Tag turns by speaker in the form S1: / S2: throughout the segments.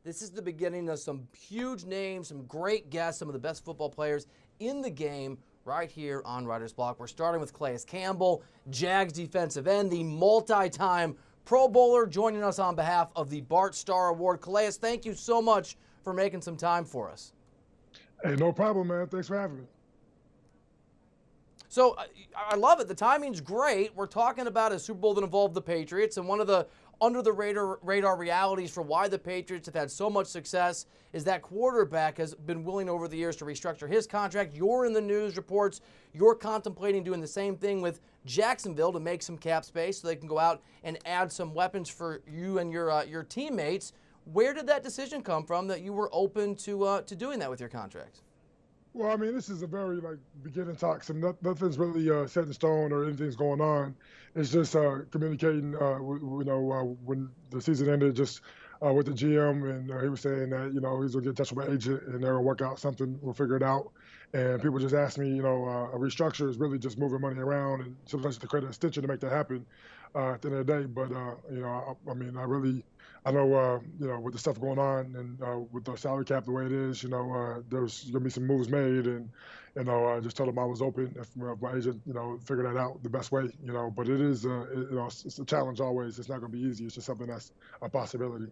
S1: This is the beginning of some huge names, some great guests, some of the best football players in the game right here on Writer's Block. We're starting with Calais Campbell, Jags defensive end, the multi-time Pro Bowler, joining us on behalf of the Bart Starr Award. Calais, thank you so much for making some time for us.
S2: Hey, no problem, man. Thanks for having me.
S1: So I love it. The timing's great. We're talking about a Super Bowl that involved the Patriots, and one of the under the radar realities for why the Patriots have had so much success is that quarterback has been willing over the years to restructure his contract. You're in the news reports. You're contemplating doing the same thing with Jacksonville to make some cap space so they can go out and add some weapons for you and your teammates. Where did that decision come from that you were open to doing that with your contracts?
S2: Well, I mean, this is a very beginning talks, and nothing's really set in stone or anything's going on. It's just communicating. When the season ended, just with the GM, and he was saying that he's gonna get in touch with my agent, and they're gonna work out something. We'll figure it out. And people just ask me, a restructure is really just moving money around, and sometimes to create an extension to make that happen. At the end of the day, but I mean, I know, with the stuff going on and with the salary cap the way it is, there's gonna be some moves made, and I just told him I was open if my agent, figure that out the best way, But it is, it's a challenge always. It's not gonna be easy. It's just something that's a possibility.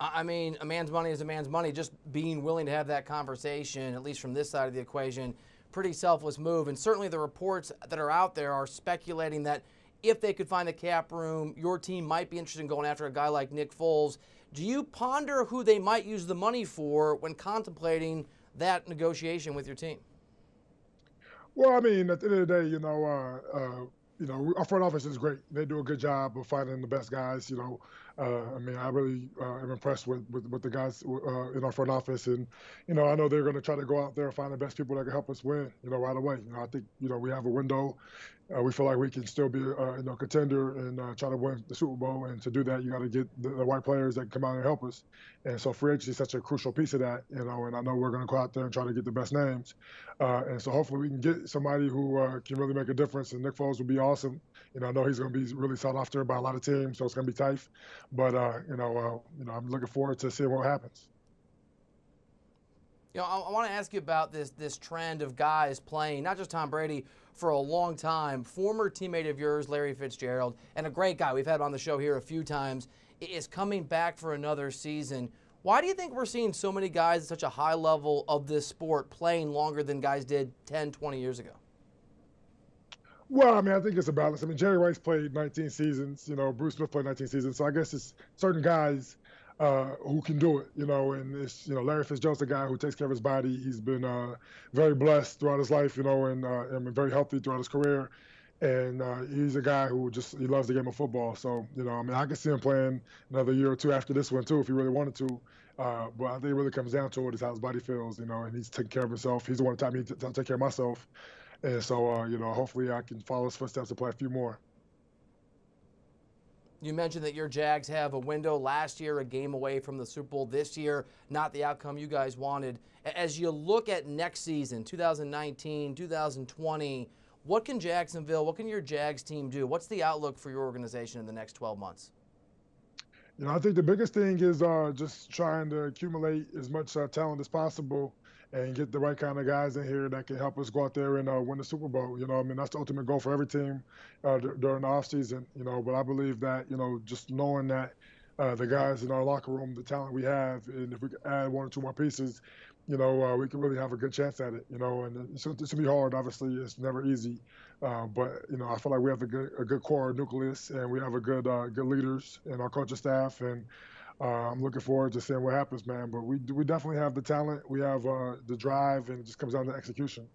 S1: I mean, a man's money is a man's money. Just being willing to have that conversation, at least from this side of the equation, pretty selfless move. And certainly the reports that are out there are speculating that if they could find the cap room, your team might be interested in going after a guy like Nick Foles. Do you ponder who they might use the money for when contemplating that negotiation with your team?
S2: Well, I mean, at the end of the day, our front office is great. They do a good job of finding the best guys. I mean, I really am impressed with the guys in our front office, and I know they're going to try to go out there and find the best people that can help us win. Right away. I think we have a window. We feel like we can still be a contender and try to win the Super Bowl. And to do that, you got to get the right players that can come out and help us. And so free agency is such a crucial piece of that. And I know we're going to go out there and try to get the best names. And so hopefully we can get somebody who can really make a difference. And Nick Foles would be awesome. I know he's going to be really sought after by a lot of teams, so it's going to be tight. But I'm looking forward to seeing what happens.
S1: I want to ask you about this trend of guys playing, not just Tom Brady, for a long time. Former teammate of yours, Larry Fitzgerald, and a great guy, we've had on the show here a few times, is coming back for another season. Why do you think we're seeing so many guys at such a high level of this sport playing longer than guys did 10, 20 years ago?
S2: Well, I mean, I think it's a balance. I mean, Jerry Rice played 19 seasons. Bruce Smith played 19 seasons. So I guess it's certain guys who can do it. And it's Larry Fitzgerald's a guy who takes care of his body. He's been very blessed throughout his life. And very healthy throughout his career. And he's a guy who he loves the game of football. So I mean, I could see him playing another year or two after this one too, if he really wanted to. But I think it really comes down to it is how his body feels. And he's taking care of himself. He's the one time I'll take care of myself. And so, hopefully I can follow his footsteps and play a few more.
S1: You mentioned that your Jags have a window last year, a game away from the Super Bowl this year, not the outcome you guys wanted. As you look at next season, 2019, 2020, what can your Jags team do? What's the outlook for your organization in the next 12 months?
S2: I think the biggest thing is just trying to accumulate as much talent as possible and get the right kind of guys in here that can help us go out there and win the Super Bowl. I mean, that's the ultimate goal for every team during the offseason, But I believe that, just knowing that the guys in our locker room, the talent we have, and if we can add one or two more pieces, we can really have a good chance at it, And it's going to be hard. Obviously, it's never easy. But, I feel like we have a good core nucleus, and we have a good leaders in our coaching staff. And I'm looking forward to seeing what happens, man. But we definitely have the talent. We have the drive, and it just comes down to execution.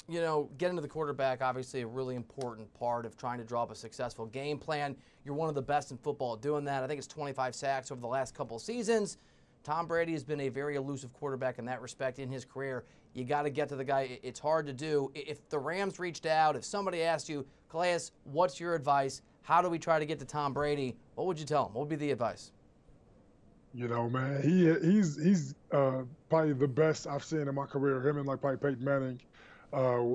S1: Getting to the quarterback, obviously a really important part of trying to draw up a successful game plan. You're one of the best in football at doing that. I think it's 25 sacks over the last couple of seasons. Tom Brady has been a very elusive quarterback in that respect in his career. You got to get to the guy. It's hard to do. If the Rams reached out, if somebody asked you, Calais, what's your advice? How do we try to get to Tom Brady? What would you tell him? What would be the advice?
S2: Man, he's probably the best I've seen in my career. Him and probably Peyton Manning.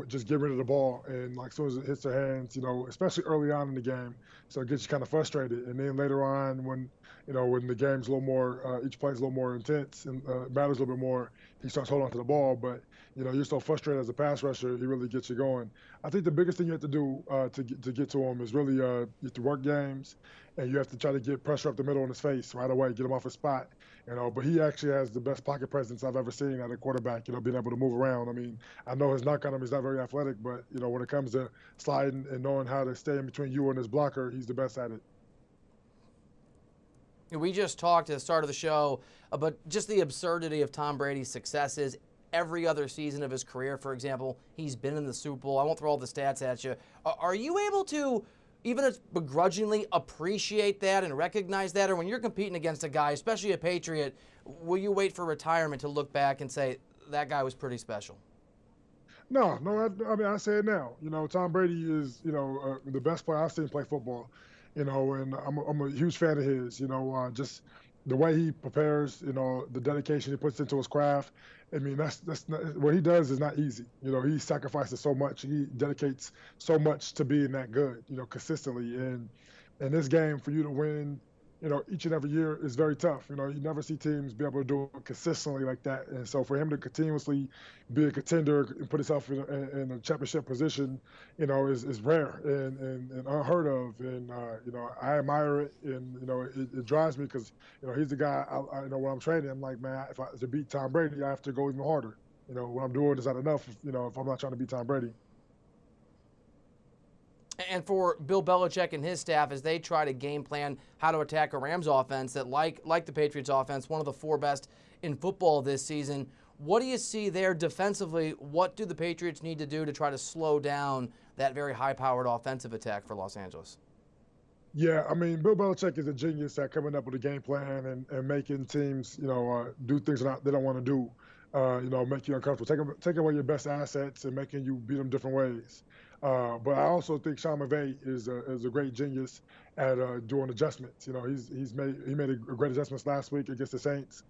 S2: just get rid of the ball, and like as soon as it hits their hands, especially early on in the game, so it gets you kind of frustrated. And then later on, when the game's a little more, each play's a little more intense and matters a little bit more, he starts holding on to the ball. But you're so frustrated as a pass rusher, he really gets you going. I think the biggest thing you have to do to get to him is really you have to work games, and you have to try to get pressure up the middle in his face right away, get him off his spot. But he actually has the best pocket presence I've ever seen at a quarterback. Being able to move around. I mean, I know his knock on him is not very athletic, but when it comes to sliding and knowing how to stay in between you and his blocker, he's the best at it.
S1: We just talked at the start of the show about just the absurdity of Tom Brady's successes. Every other season of his career, for example, he's been in the Super Bowl. I won't throw all the stats at you. Are you able to, even begrudgingly, appreciate that and recognize that? Or when you're competing against a guy, especially a Patriot, will you wait for retirement to look back and say, that guy was pretty special?
S2: No. I mean, I say it now. Tom Brady is, the best player I've seen play football. And I'm a huge fan of his. Just the way he prepares. The dedication he puts into his craft. I mean, that's not, what he does is not easy. He sacrifices so much. He dedicates so much to being that good. Consistently. And in this game, for you to win, each and every year is very tough. You never see teams be able to do it consistently like that. And so for him to continuously be a contender and put himself in a championship position, is rare and unheard of. And, I admire it. And, it drives me because, he's the guy, when I'm training, I'm like, man, to beat Tom Brady, I have to go even harder. What I'm doing is not enough, if I'm not trying to beat Tom Brady.
S1: And for Bill Belichick and his staff, as they try to game plan how to attack a Rams offense that, like the Patriots offense, one of the 4 best in football this season, what do you see there defensively? What do the Patriots need to do to try to slow down that very high-powered offensive attack for Los Angeles?
S2: Yeah, I mean, Bill Belichick is a genius at coming up with a game plan and making teams, do things they don't want to do, make you uncomfortable, taking away your best assets and making you beat them different ways. But I also think Sean McVay is a great genius at doing adjustments. He made a great adjustments last week against the Saints.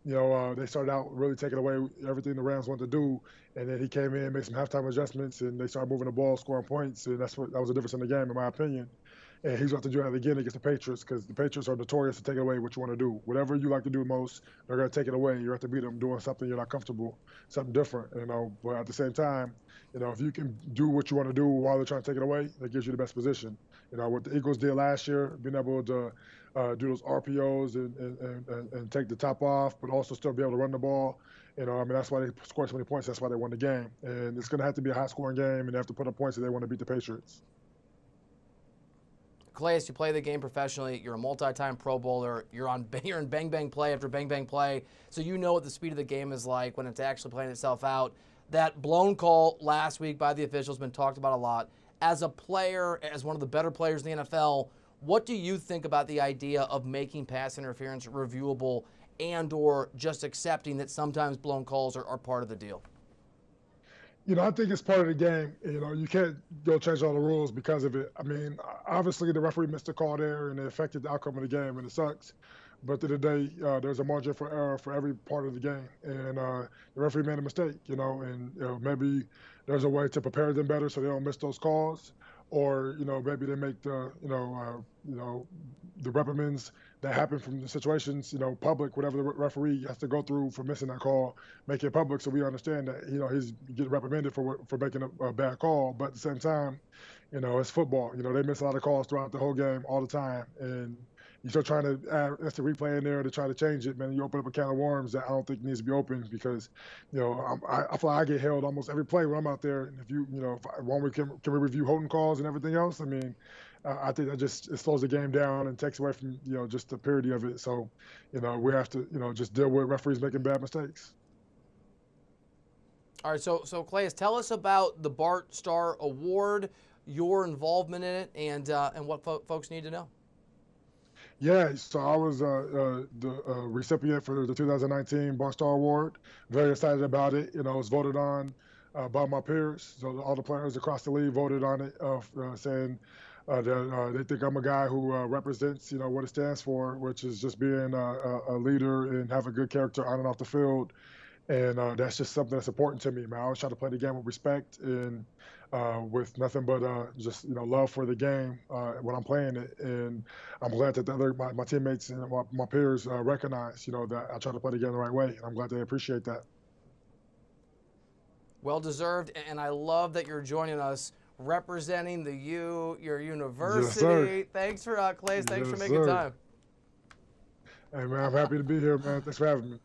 S2: They started out really taking away everything the Rams wanted to do, and then he came in, made some halftime adjustments, and they started moving the ball, scoring points, and that was the difference in the game, in my opinion. And he's going to have to do that again against the Patriots because the Patriots are notorious to take away what you want to do. Whatever you like to do most, they're going to take it away. You have to beat them doing something you're not comfortable, something different. But at the same time, if you can do what you want to do while they're trying to take it away, that gives you the best position. What the Eagles did last year, being able to do those RPOs and take the top off, but also still be able to run the ball. That's why they scored so many points. That's why they won the game. And it's going to have to be a high-scoring game, and they have to put up points if they want to beat the Patriots.
S1: Calais, you play the game professionally. You're a multi-time Pro Bowler. You're in bang-bang play after bang-bang play. So you know what the speed of the game is like when it's actually playing itself out. That blown call last week by the officials has been talked about a lot. As a player, as one of the better players in the NFL, what do you think about the idea of making pass interference reviewable and or just accepting that sometimes blown calls are part of the deal?
S2: I think it's part of the game. You can't go change all the rules because of it. I mean, obviously the referee missed a call there and it affected the outcome of the game, and it sucks. But at the end of the day, there's a margin for error for every part of the game, and the referee made a mistake. And maybe there's a way to prepare them better so they don't miss those calls, or maybe they make the reprimands that happen from the situations, public, whatever the referee has to go through for missing that call, make it public so we understand that, he's getting reprimanded for making a bad call. But at the same time, it's football. They miss a lot of calls throughout the whole game all the time. And you start trying to add instant replay in there to try to change it, man, you open up a can of worms that I don't think needs to be open because, I feel like I get held almost every play when I'm out there. And if can we review holding calls and everything else? I mean, I think that it slows the game down and takes away from, just the purity of it. So, we have to, just deal with referees making bad mistakes.
S1: All right, so Calais, tell us about the Bart Starr Award, your involvement in it, and what folks need to know.
S2: Yeah, so I was the recipient for the 2019 Bart Starr Award. Very excited about it. It was voted on by my peers. So all the players across the league voted on it, saying that they think I'm a guy who represents, what it stands for, which is just being a leader and have a good character on and off the field. And that's just something that's important to me, man. I always try to play the game with respect and with nothing but just love for the game when I'm playing it. And I'm glad that my teammates and my peers recognize that I try to play the game the right way. And I'm glad they appreciate that.
S1: Well deserved, and I love that you're joining us representing your
S2: Yes, sir.
S1: university. Thanks for Calais. Thanks for
S2: Yes,
S1: making
S2: sir.
S1: time.
S2: Hey, man, I'm happy to be here, man. Thanks for having me.